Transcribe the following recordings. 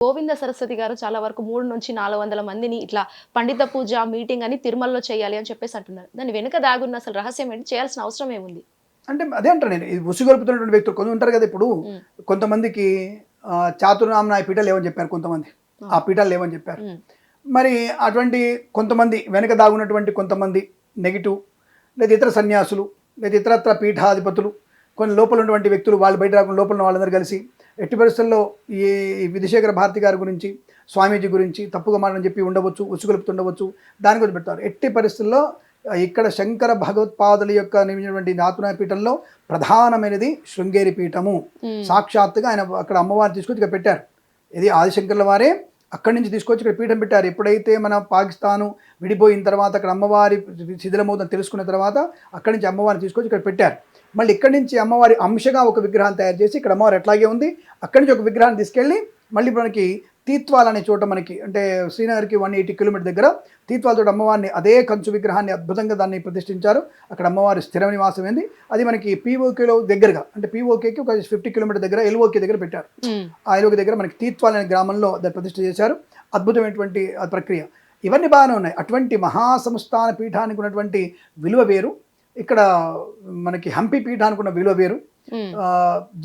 గోవింద సరస్వతి గారు చాలా వరకు 300-400 మందిని ఇట్లా పండిత పూజ మీటింగ్ అని తిరుమలలో చేయాలి అని చెప్పేసి అంటున్నారు. దాని వెనుక దాగున్న అసలు రహస్యం ఏంటి? చేయాల్సిన అవసరం ఏముంది? అంటే అదే అంటాను నేను. ఇది ఉసిగొలుపుతున్నటువంటి వ్యక్తులు కొంచెం ఉంటారు కదా! ఇప్పుడు హ్మ్. కొంతమందికి చాతుర్మామ్నాయ పీఠాలు లేవని చెప్పారు కొంతమంది. ఆ పీఠాలు లేవని చెప్పారు. హ్మ్. మరి అటువంటి కొంతమంది వెనక దాగున్నటువంటి కొంతమంది నెగెటివ్ లేదా ఇతర సన్యాసులు లేదా ఇతరత్ర పీఠాధిపతులు కొన్ని లోపల ఉన్నటువంటి వ్యక్తులు వాళ్ళు బయట రాకుండా లోపల ఉన్న వాళ్ళందరూ కలిసి ఎట్టి పరిస్థితుల్లో ఈ విధుశేఖర భారతి గారి గురించి స్వామీజీ గురించి తప్పుగా మాటని చెప్పి ఉండవచ్చు, ఉసుగొలుపుతుండవచ్చు, దాని గురించి పెడతారు. ఎట్టి పరిస్థితుల్లో ఇక్కడ శంకర భగవత్పాదుల యొక్క నిర్మించినటువంటి నాతునాయ పీఠంలో ప్రధానమైనది శృంగేరి పీఠము. సాక్షాత్తుగా ఆయన అక్కడ అమ్మవారిని తీసుకొచ్చి ఇక్కడ పెట్టారు. ఇది ఆదిశంకర్ల వారే అక్కడి నుంచి తీసుకొచ్చి ఇక్కడ పీఠం పెట్టారు. ఎప్పుడైతే మన పాకిస్తాను విడిపోయిన తర్వాత అక్కడ అమ్మవారి శిథిలమవుతుందని తెలుసుకున్న తర్వాత అక్కడి నుంచి అమ్మవారిని తీసుకొచ్చి ఇక్కడ పెట్టారు. మళ్ళీ ఇక్కడి నుంచి అమ్మవారి అంశగా ఒక విగ్రహాన్ని తయారు చేసి ఇక్కడ అమ్మవారు ఎట్లాగే ఉంది అక్కడి నుంచి ఒక విగ్రహాన్ని తీసుకెళ్ళి మళ్ళీ మనకి తీత్వాల్ అనే చోట మనకి అంటే శ్రీనగర్కి 180 కిలోమీటర్ దగ్గర తీత్వాల్ చోట అమ్మవారిని అదే కంచు విగ్రహాన్ని అద్భుతంగా దాన్ని ప్రతిష్ఠించారు. అక్కడ అమ్మవారి స్థిర నివాసం ఏంది అది మనకి పీఓకేలో దగ్గరగా అంటే పీఓకేకి ఒక 50 కిలోమీటర్ దగ్గర ఎల్ఓకే దగ్గర పెట్టారు. ఆ ఎల్ఓకే దగ్గర మనకి తీత్వాల్ అనే గ్రామంలో దాన్ని ప్రతిష్ఠ చేశారు. అద్భుతమైనటువంటి ప్రక్రియ. ఇవన్నీ బాగానే ఉన్నాయి. అటువంటి మహాసంస్థాన పీఠానికి ఉన్నటువంటి విలువ వేరు, ఇక్కడ మనకి హంపి పీఠానికి ఉన్న విలువ వేరు.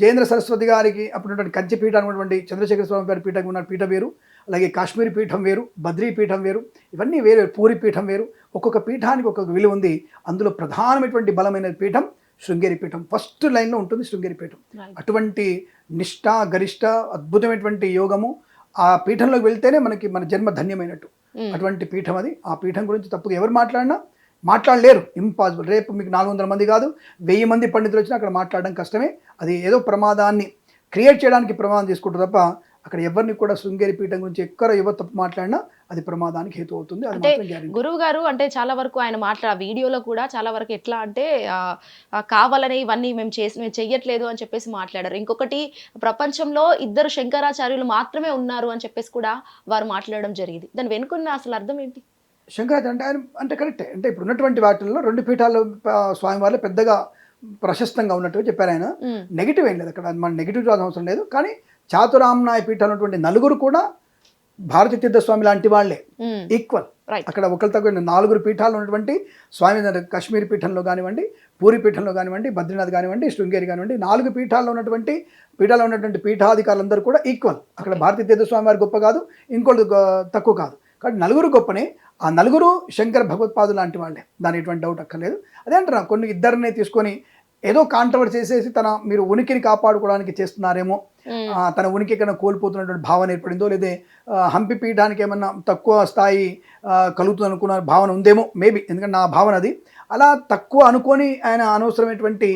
జయేంద్ర సరస్వతి గారికి అప్పుడు కంచి పీఠానికి ఉన్నటువంటి చంద్రశేఖర స్వామి గారి పీఠం ఉన్న పీఠం వేరు, అలాగే కాశ్మీరీ పీఠం వేరు, బద్రీ పీఠం వేరు, ఇవన్నీ వేరు, పూరి పీఠం వేరు. ఒక్కొక్క పీఠానికి ఒక్కొక్క విలువ ఉంది. అందులో ప్రధానమైనటువంటి బలమైన పీఠం శృంగేరి పీఠం. ఫస్ట్ లైన్లో ఉంటుంది శృంగేరి పీఠం. అటువంటి నిష్ఠ గరిష్ట అద్భుతమైనటువంటి యోగము ఆ పీఠంలోకి వెళ్తేనే మనకి మన జన్మ ధన్యమైనట్టు. అటువంటి పీఠం అది. ఆ పీఠం గురించి తప్పుగా ఎవరు మాట్లాడలేరు. ఇంపాసిబుల్. రేపు మీకు 400 మంది కాదు 1000 మంది పండితులు వచ్చినా అక్కడ మాట్లాడడం కష్టమే. అది ఏదో ప్రమాదాన్ని క్రియేట్ చేయడానికి ప్రమాదం తీసుకుంటారు తప్ప అక్కడ ఎవరిని కూడా శృంగేరి పీఠం గురించి ఎక్కడ ఎవరు తప్పు మాట్లాడినా అది ప్రమాదానికి హేతు అవుతుంది. అంటే గురువు గారు అంటే చాలా వరకు ఆయన వీడియోలో కూడా చాలా వరకు ఎట్లా అంటే కావాలనే ఇవన్నీ మేము చెయ్యట్లేదు అని చెప్పేసి మాట్లాడారు. ఇంకొకటి ప్రపంచంలో 2 శంకరాచార్యులు మాత్రమే ఉన్నారు అని చెప్పేసి కూడా వారు మాట్లాడడం జరిగింది. దాని వెనుకున్న అసలు అర్థం ఏంటి? శంకరాచార్య అంటే ఆయన అంటే కరెక్టే. అంటే ఇప్పుడు ఉన్నటువంటి వాటిల్లో 2 పీఠాలు స్వామివారిలో పెద్దగా ప్రశస్తంగా ఉన్నట్టుగా చెప్పారు ఆయన. నెగిటివ్ ఏం లేదు అక్కడ, మన నెగిటివ్ అవసరం లేదు. కానీ చాతురామ్నాయ పీఠాలు ఉన్నటువంటి నలుగురు కూడా భారతీ తీర్థస్వామి లాంటి వాళ్ళే, ఈక్వల్. అక్కడ ఒకరి తగ్గ 4 పీఠాలు ఉన్నటువంటి స్వామి కాశ్మీర్ పీఠంలో కానివ్వండి, పూరి పీఠంలో కానివ్వండి, బద్రీనాథ్ కానివ్వండి, శృంగేరి కానివ్వండి, 4 పీఠాల్లో ఉన్నటువంటి పీఠాధికారులందరూ కూడా ఈక్వల్. అక్కడ భారతీ తీర్థస్వామి వారు గొప్ప కాదు, ఇంకోటి తక్కువ కాదు. కాబట్టి నలుగురు గొప్పనే. ఆ నలుగురు శంకర భగవత్పాదు లాంటి వాళ్ళే, దాని ఎటువంటి డౌట్ అక్కర్లేదు. అదే అంటారా, కొన్ని ఇద్దరిని తీసుకొని ఏదో కాంట్రవర్సీ చేసేసి మీరు ఉనికిని కాపాడుకోవడానికి చేస్తున్నారేమో, తన ఉనికి కన్నా కోల్పోతున్నటువంటి భావన ఏర్పడిందో, లేదా హంపి పీఠానికి ఏమన్నా తక్కువ స్థాయి కలుగుతుంది అనుకున్న భావన ఉందేమో, మేబీ. ఎందుకంటే నా భావన అది. అలా తక్కువ అనుకొని ఆయన అనవసరమైనటువంటి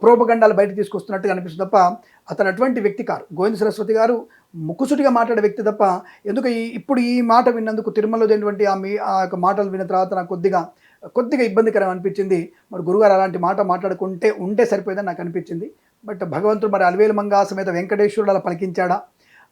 ప్రోపగండాలు బయట తీసుకొస్తున్నట్టుగా అనిపిస్తుంది తప్ప అతను అటువంటి వ్యక్తి కాదు. గోవింద సరస్వతి గారు ముక్కుసూటిగా మాట్లాడే వ్యక్తి తప్ప, ఎందుకు ఇప్పుడు ఈ మాట విన్నందుకు తిరుమలలో జరిగినటువంటి ఆ యొక్క మాటలు విన్న తర్వాత నాకు కొద్దిగా ఇబ్బందికరం అనిపించింది. మరి గురుగారు అలాంటి మాట ఉంటే సరిపోయిందని నాకు అనిపించింది. బట్ భగవంతుడు మరి అలవేలు మంగా సమేత వెంకటేశ్వరుడు అలా పలికించాడా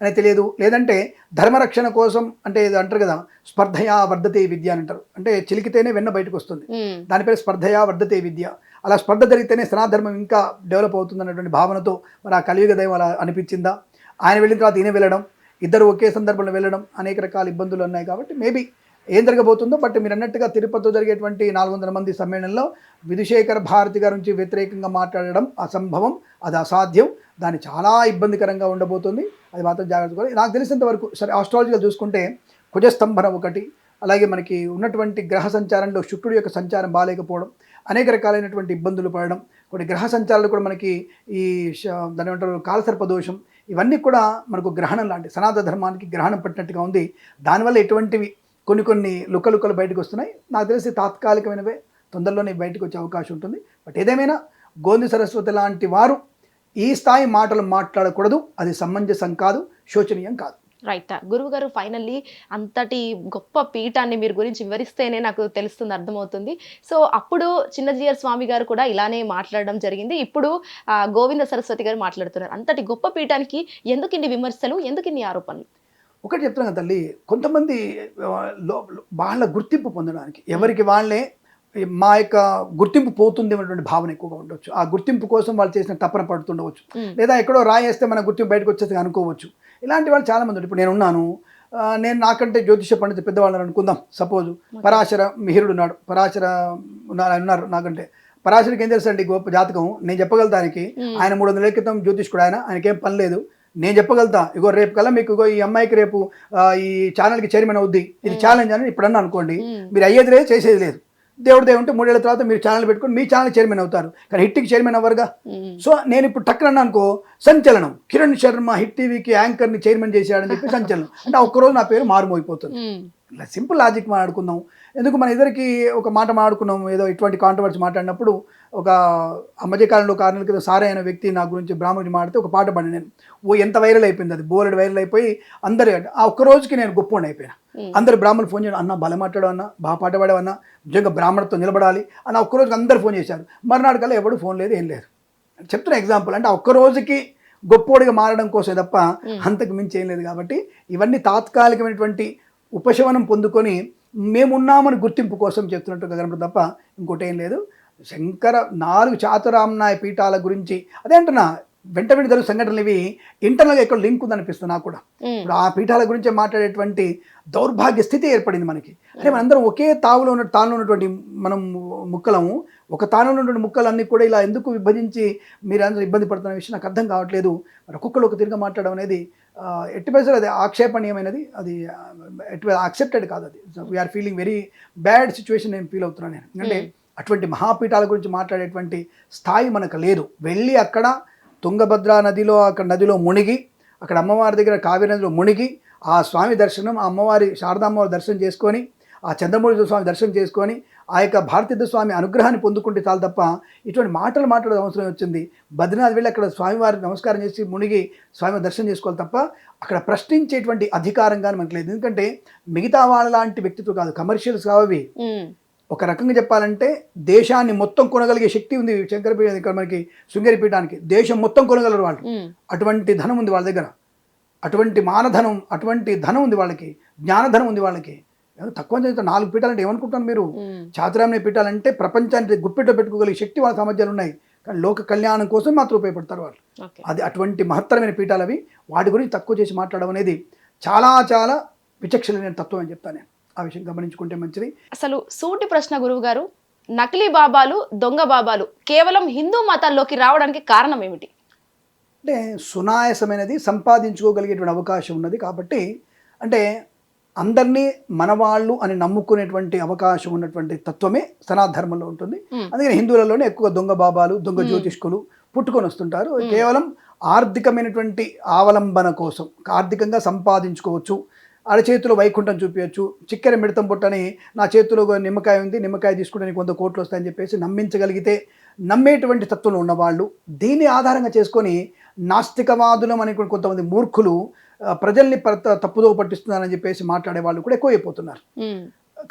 అని తెలియదు. లేదంటే ధర్మరక్షణ కోసం అంటే ఇది అంటారు కదా, స్పర్ధయా వర్ధతే విద్య అని అంటారు. అంటే చిలికితేనే వెన్న బయటకు వస్తుంది, దాని పేరు స్పర్ధయా వర్ధతే విద్య. అలా స్పర్ధ జరిగితేనే సనాధర్మం ఇంకా డెవలప్ అవుతుంది అన్నటువంటి భావనతో మరి ఆ కలియుగ దైవం అలా అనిపించిందా, ఆయన వెళ్ళిన తర్వాత ఈయన వెళ్ళడం, ఇద్దరు ఒకే సందర్భంలో వెళ్ళడం, అనేక రకాల ఇబ్బందులు ఉన్నాయి. కాబట్టి మేబీ ఏం జరగబోతుందో. బట్ మీరు అన్నట్టుగా తిరుపతిలో జరిగేటువంటి 400 మంది సమ్మేళనంలో విధుశేఖర భారతి గారి నుంచి వ్యతిరేకంగా మాట్లాడడం అసంభవం, అది అసాధ్యం. దాన్ని చాలా ఇబ్బందికరంగా ఉండబోతుంది. అది మాత్రం జాగ్రత్తగా. నాకు తెలిసినంత వరకు సరే ఆస్ట్రాలజీగా చూసుకుంటే కుజస్తంభన ఒకటి, అలాగే మనకి ఉన్నటువంటి గ్రహ సంచారంలో శుక్రుడి యొక్క సంచారం బాగాలేకపోవడం, అనేక రకాలైనటువంటి ఇబ్బందులు పడడం, కొన్ని గ్రహ సంచారాలు కూడా మనకి ఈ దాని ఏమంటారు కాలసర్ప దోషం, ఇవన్నీ కూడా మనకు గ్రహణం లాంటి సనాతన ధర్మానికి గ్రహణం పట్టినట్టుగా ఉంది. దానివల్ల ఎటువంటివి కొన్ని లుకలు బయటకు వస్తున్నాయి. నాకు తెలిసి తాత్కాలికమైనవే, తొందరలోనే బయటకు వచ్చే అవకాశం ఉంటుంది. బట్ ఏదేమైనా గోవింద సరస్వతి లాంటి వారు ఈ స్థాయి మాటలు మాట్లాడకూడదు. అది సమంజసం కాదు, శోచనీయం కాదు. రైట్. గురువు గారు ఫైనల్లీ అంతటి గొప్ప పీఠాన్ని మీరు గురించి వివరిస్తేనే నాకు తెలుస్తుంది, అర్థమవుతుంది. సో అప్పుడు చిన్నజీయర్ స్వామి గారు కూడా ఇలానే మాట్లాడడం జరిగింది. ఇప్పుడు గోవింద సరస్వతి గారు మాట్లాడుతున్నారు. అంతటి గొప్ప పీఠానికి ఎందుకు ఇన్ని విమర్శలు, ఎందుకు ఇన్ని ఆరోపణలు? ఒకటి చెప్తున్నాను తల్లి, కొంతమంది వాళ్ళ గుర్తింపు పొందడానికి ఎవరికి వాళ్ళే మా యొక్క గుర్తింపు పోతుంది అనేటువంటి భావన ఎక్కువగా ఉండొచ్చు. ఆ గుర్తింపు కోసం వాళ్ళు చేసిన తపన పడుతుండవచ్చు, లేదా ఎక్కడో రాయేస్తే మన గుర్తింపు బయటకు వచ్చేసి అనుకోవచ్చు. ఇలాంటి వాళ్ళు చాలామంది ఉంటారు. ఇప్పుడు నేను ఉన్నాను, నేను నాకంటే జ్యోతిష పండిత పెద్దవాళ్ళని అనుకుందాం. సపోజ్ పరాశర మిహిరుడు ఉన్నాడు, పరాశర ఉన్నారు నాకంటే. పరాశరికి ఏం తెలుసండి గొప్ప జాతకం, నేను చెప్పగలుగుతానికి. ఆయన 300 ఏళ్ల క్రితం జ్యోతిష్కుడు, ఆయనకేం పని లేదు. నేను చెప్పగలుగుతా, ఇగో రేపు కల్లా మీకు ఇగో ఈ అమ్మాయికి రేపు ఈ ఛానల్కి చైర్మన్ అవుద్ది, ఇది ఛాలెంజ్ అని ఇప్పుడన్నా అనుకోండి. మీరు అయ్యేది లేదు, చేసేది లేదు. దేవుడి దేవుడు ఉంటే 3 ఏళ్ల తర్వాత మీరు ఛానల్ పెట్టుకొని మీ ఛానల్ చైర్మన్ అవుతారు, కానీ హిట్కి చైర్మన్ అవ్వరుగా. సో నేను ఇప్పుడు టక్కన అనుకో సంచలనం, కిరణ్ శర్మ హిట్ టీవీకి యాంకర్ని చైర్మన్ చేశాడని చెప్పి సంచలనం అంటే ఒక్కరోజు నా పేరు మారుమోగిపోతుంది. ఇలా సింపుల్ లాజిక్ మాట్లాడుకుందాం. ఎందుకు మన ఇద్దరికి ఒక మాట మాట్లాడుకున్నాం, ఏదో ఇటువంటి కాంట్రవర్సీ మాట్లాడినప్పుడు ఒక మధ్యకాలంలో 6 నెలల క్రితం సారే అయిన వ్యక్తి నా గురించి బ్రాహ్మణుడి మాడితే ఒక పాట పాడి నేను ఎంత వైరల్ అయిపోయింది, అది బోలెడు వైరల్ అయిపోయి అందరు ఆ ఒక్క రోజుకి నేను గొప్ప అయిపోయినా. అందరు బ్రాహ్మణులు ఫోన్ చేయడం, అన్న బల మాట్లాడు అన్న, బాగా పాట పాడావన్నా, నిజంగా బ్రాహ్మణతో నిలబడాలి అన్న ఒక్కరోజుకి అందరు ఫోన్ చేశారు. మర్నాడు కల్లా ఎవడు ఫోన్ లేదు, ఏం లేదు. చెప్తున్న ఎగ్జాంపుల్ అంటే ఆ ఒక్క రోజుకి గొప్పోడిగా మారడం కోసం తప్ప అంతకు మించి ఏం లేదు. కాబట్టి ఇవన్నీ తాత్కాలికమైనటువంటి ఉపశమనం పొందుకొని మేమున్నామని గుర్తింపు కోసం చెప్తున్నట్టుగా కనపడదు తప్ప ఇంకోటి ఏం లేదు. శంకర 4 చాతురామ్నాయ పీఠాల గురించి అదే అంటున్నా, వెంట జరుగు సంఘటనలు ఇవి ఇంటర్నల్గా ఎక్కడ లింక్ ఉందనిపిస్తుంది నాకు కూడా. ఇప్పుడు ఆ పీఠాల గురించి మాట్లాడేటువంటి దౌర్భాగ్య స్థితి ఏర్పడింది మనకి. అంటే మనందరం ఒకే తావులో ఉన్నటువంటి మనం ముక్కలము, ఒక తానులో ఉన్నటువంటి ముక్కలన్నీ కూడా ఇలా ఎందుకు విభజించి మీరు అందరూ ఇబ్బంది పడుతున్న విషయం నాకు అర్థం కావట్లేదు. మరి ఒక్కొక్కరు ఒక తిరిగి మాట్లాడడం అనేది ఎట్టి పరిస్థితులు అది ఆక్షేపణీయమైనది, అది యాక్సెప్టెడ్ కాదు. అది we are feeling very bad situation నేను ఫీల్ అవుతున్నాను నేను. ఎందుకంటే అటువంటి మహాపీఠాల గురించి మాట్లాడేటువంటి స్థాయి మనకు లేదు. వెళ్ళి అక్కడ తుంగభద్రా నదిలో అక్కడ నదిలో మునిగి అక్కడ అమ్మవారి దగ్గర కావేరీ నదిలో మునిగి ఆ స్వామి దర్శనం, ఆ అమ్మవారి శారదామ్మవారి దర్శనం చేసుకొని, ఆ చంద్రమౌళి స్వామి దర్శనం చేసుకొని ఆ యొక్క భారతీయ స్వామి అనుగ్రహాన్ని పొందుకుంటే చాలు తప్ప ఇటువంటి మాటలు మాట్లాడే అవసరం వచ్చింది. బద్రీనాథ్ వెళ్ళి అక్కడ స్వామివారికి నమస్కారం చేసి మునిగి స్వామి దర్శనం చేసుకోవాలి తప్ప అక్కడ ప్రశ్నించేటువంటి అధికారం కానీ మనకు లేదు. ఎందుకంటే మిగతా వాళ్ళ లాంటి వ్యక్తిత్వం కాదు, కమర్షియల్స్ కావవి. ఒక రకంగా చెప్పాలంటే దేశాన్ని మొత్తం కొనగలిగే శక్తి ఉంది శంకరపీఠ ఇక్కడ మనకి శృంగేరి పీఠానికి. దేశం మొత్తం కొనగలరు వాళ్ళు, అటువంటి ధనం ఉంది వాళ్ళ దగ్గర, అటువంటి మానధనం, అటువంటి ధనం ఉంది వాళ్ళకి, జ్ఞానధనం ఉంది వాళ్ళకి. తక్కువ 4 పీఠాలు అంటే ఏమనుకుంటాను మీరు? చాతురామ్నాయ పీఠాలంటే ప్రపంచాన్ని గుప్పెట్లో పెట్టుకోగలిగే శక్తి వాళ్ళ సామర్థ్యాలు ఉన్నాయి, కానీ లోక కళ్యాణం కోసం మాత్రం ఉపయోగపడతారు వాళ్ళు. అది అటువంటి మహత్తరమైన పీఠాలు అవి. వాటి గురించి తక్కువ చేసి మాట్లాడడం అనేది చాలా చాలా విచక్షణమైన తత్వం అని చెప్తాను నేను. ఆ విషయం గమనించుకుంటే మంచిది. అసలు సూటి ప్రశ్న గురువు గారు, నకిలీ బాబాలు, దొంగ బాబాలు కేవలం హిందూ మతాల్లోకి రావడానికి కారణం ఏమిటి? అంటే సునాయాసమైనది, సంపాదించుకోగలిగేటువంటి అవకాశం ఉన్నది కాబట్టి, అంటే అందరినీ మనవాళ్ళు అని నమ్ముకునేటువంటి అవకాశం ఉన్నటువంటి తత్వమే సనాతన ఉంటుంది. అందుకని హిందువులలోనే ఎక్కువ దొంగ బాబాలు, దొంగ జ్యోతిష్కులు పుట్టుకొని వస్తుంటారు. కేవలం ఆర్థికమైనటువంటి ఆవలంబన కోసం, ఆర్థికంగా సంపాదించుకోవచ్చు, అరచేతిలో వైకుంఠం చూపించచ్చు, చిక్కెర మిడతం పుట్టని నా చేతిలో నిమ్మకాయ ఉంది, నిమ్మకాయ తీసుకుంటే నీకు 100 కోట్లు వస్తాయని చెప్పేసి నమ్మించగలిగితే నమ్మేటువంటి తత్వంలో ఉన్నవాళ్ళు, దీన్ని ఆధారంగా చేసుకొని నాస్తికవాదులం అని కొంతమంది మూర్ఖులు ప్రజల్ని తప్పుదో పట్టిస్తున్నారని చెప్పేసి మాట్లాడే వాళ్ళు కూడా ఎక్కువైపోతున్నారు.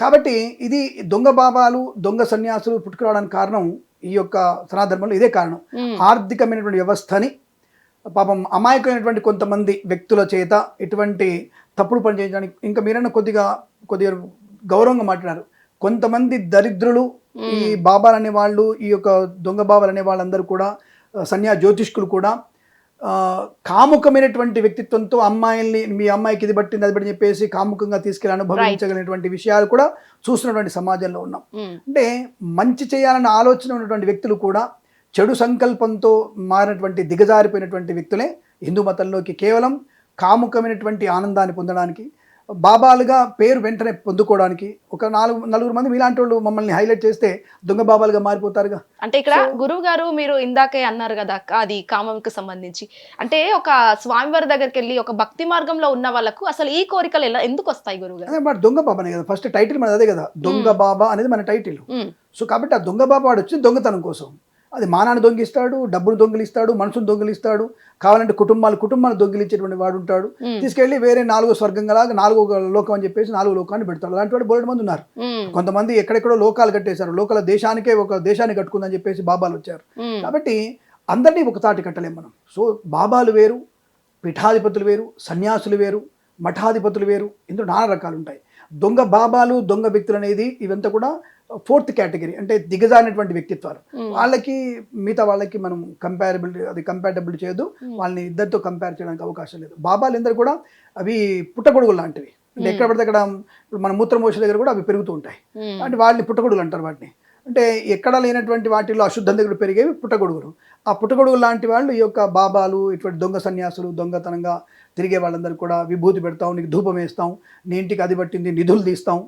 కాబట్టి ఇది దొంగ బాబాలు, దొంగ సన్యాసులు పుట్టుకురావడానికి కారణం ఈ యొక్క సనాతన ఇదే కారణం. ఆర్థికమైనటువంటి వ్యవస్థని పాపం అమాయకమైనటువంటి కొంతమంది వ్యక్తుల చేత ఇటువంటి తప్పుడు పని చేయడానికి, ఇంకా మీరన్నా కొద్దిగా గౌరవంగా మాట్లాడారు, కొంతమంది దరిద్రులు, ఈ బాబాలు అనే వాళ్ళు, ఈ యొక్క దొంగ బాబాలు అనే వాళ్ళందరూ కూడా, జ్యోతిష్కులు కూడా కాముకమైనటువంటి వ్యక్తిత్వంతో అమ్మాయిల్ని, మీ అమ్మాయికి ఇది పట్టింది అది పట్టి చెప్పేసి కాముకంగా తీసుకెళ్ళి అనుభవించగలిగినటువంటి విషయాలు కూడా చూస్తున్నటువంటి సమాజంలో ఉన్నాం. అంటే మంచి చేయాలన్న ఆలోచన ఉన్నటువంటి వ్యక్తులు కూడా చెడు సంకల్పంతో మారినటువంటి దిగజారిపోయినటువంటి వ్యక్తులే హిందూ మతంలోకి కేవలం కాముకమైనటువంటి ఆనందాన్ని పొందడానికి, బాబాలుగా పేరు వెంటనే పొందుకోవడానికి ఒక 4 మంది మీలాంటి వాళ్ళు మమ్మల్ని హైలైట్ చేస్తే దొంగ బాబాలుగా మారిపోతారుగా. అంటే ఇక్కడ గురువు గారు మీరు ఇందాకే అన్నారు కదా, అది కామంకి సంబంధించి, అంటే ఒక స్వామివారి దగ్గరికి వెళ్ళి ఒక భక్తి మార్గంలో ఉన్న వాళ్ళకు అసలు ఈ కోరికలు ఎందుకు వస్తాయి గురువు గారు? అదే మరి దొంగ బాబానే కదా ఫస్ట్ టైటిల్, మన అదే కదా దొంగ బాబా అనేది మన టైటిల్. సో కాబట్టి ఆ దొంగ బాబా వాడు వచ్చింది దొంగతనం కోసం. అది మానాన్ని దొంగిస్తాడు, డబ్బును దొంగిలిస్తాడు, మనసును దొంగిలిస్తాడు, కావాలంటే కుటుంబాలు దొంగిలించేటువంటి వాడు ఉంటాడు. తీసుకెళ్లి వేరే 4వ స్వర్గంలాగా 4వ లోకం అని చెప్పేసి 4వ లోకాన్ని పెడతాడు. అలాంటి వాడు బోలెడు మంది ఉన్నారు. కొంతమంది ఎక్కడెక్కడో లోకాలు కట్టేశారు, లోకల దేశానికే ఒక దేశాన్ని కట్టుకుందని చెప్పేసి బాబాలు వచ్చారు. కాబట్టి అందరినీ ఒక తాటి కట్టలేం మనం. సో బాబాలు వేరు, పీఠాధిపతులు వేరు, సన్యాసులు వేరు, మఠాధిపతులు వేరు, ఇందులో నానా రకాలు ఉంటాయి. దొంగ బాబాలు దొంగ వ్యక్తులు అనేది ఇవంతా కూడా 4th కేటగిరీ, అంటే దిగజారినటువంటి వ్యక్తిత్వాలు. వాళ్ళకి మిగతా వాళ్ళకి మనం కంపాటబిలిటీ చేయొద్దు, వాళ్ళని ఇద్దరితో కంపేర్ చేయడానికి అవకాశం లేదు. బాబాలు అందరూ కూడా అవి పుట్టగొడుగులు లాంటివి, అంటే ఎక్కడ పడితే అక్కడ ఇప్పుడు మన మూత్రమోష దగ్గర కూడా అవి పెరుగుతూ ఉంటాయి, అంటే వాళ్ళని పుట్టగొడుగులు అంటారు వాటిని. అంటే ఎక్కడ లేనటువంటి వాటిల్లో అశుద్ధం దగ్గర పెరిగేవి పుట్టగొడుగులు. ఆ పుట్టగొడుగులు లాంటి వాళ్ళు ఈ యొక్క బాబాలు, ఇటువంటి దొంగ సన్యాసులు, దొంగతనంగా తిరిగే వాళ్ళందరూ కూడా విభూతి పెడతాం, నీకు ధూపం వేస్తాం, నీ ఇంటికి అది పట్టింది, నిధులు తీస్తాం.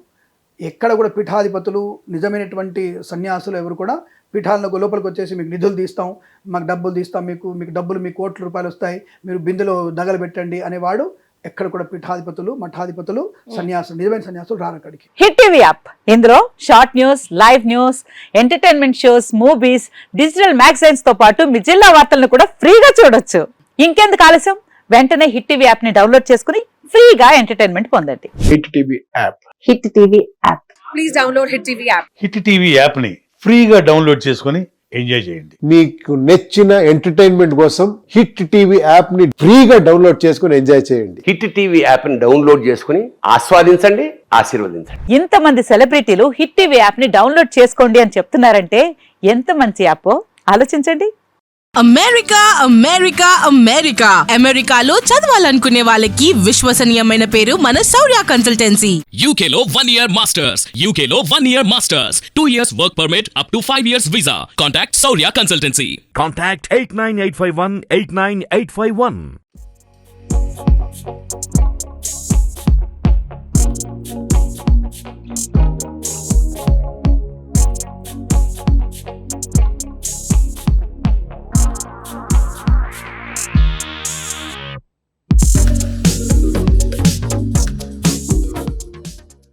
ఎక్కడ కూడా పీఠాధిపతులు నిజమైనటువంటి సన్యాసులు ఎవరు కూడా పీఠాలకు లోపలికి వచ్చేసి మీకు నిధులు తీస్తాం, మాకు డబ్బులు తీస్తాం, మీకు డబ్బులు మీకు కోట్ల రూపాయలు వస్తాయి, మీరు బిందెలో నగలు పెట్టండి అనేవాడు ఎక్కడ కూడా పీఠాధిపతులు, మఠాధిపతులు, సన్యాసులు, నిజమైన సన్యాసులు రారు అక్కడికి. హిట్ టీవీ యాప్, ఇందులో short news, live news, entertainment shows, movies, digital magazines తో పాటు మీ జిల్లా వార్తలను కూడా ఫ్రీగా చూడొచ్చు. ఇంకెందుకు ఆలస్యం, వెంటనే హిట్ టీవీ యాప్ ని డౌన్లోడ్ చేసుకుని ఫ్రీగా ఎంటర్టైన్మెంట్ పొందండి. Hit TV app. Hit TV app. Please download hit TV app. Hit TV app ని ఫ్రీగా డౌన్లోడ్ చేసుకొని ఎంజాయ్ చేయండి. మీకు నచ్చిన ఎంటర్టైన్మెంట్ కోసం హిట్ టీవీ యాప్ ని ఫ్రీగా డౌన్లోడ్ చేసుకొని ఎంజాయ్ చేయండి. హిట్ టీవీ యాప్ ని డౌన్లోడ్ చేసుకుని ఆస్వాదించండి, ఆశీర్వదించండి. ఇంతమంది సెలబ్రిటీలు హిట్ టీవీ యాప్ ని డౌన్లోడ్ చేసుకోండి అని చెప్తున్నారంటే ఎంత మంచి యాప్ ఆలోచించండి. అమెరికా అమెరికా అమెరికా అమెరికాలో చదవాలనుకునే వాళ్ళకి విశ్వసనీయమైన పేరు మన శౌర్య కన్సల్టెన్సీ. UK లో 1 year masters. UK లో 1 year masters. 2 years work permit up to 5 years visa. Contact Saurya Consultancy. Contact 89851 89851.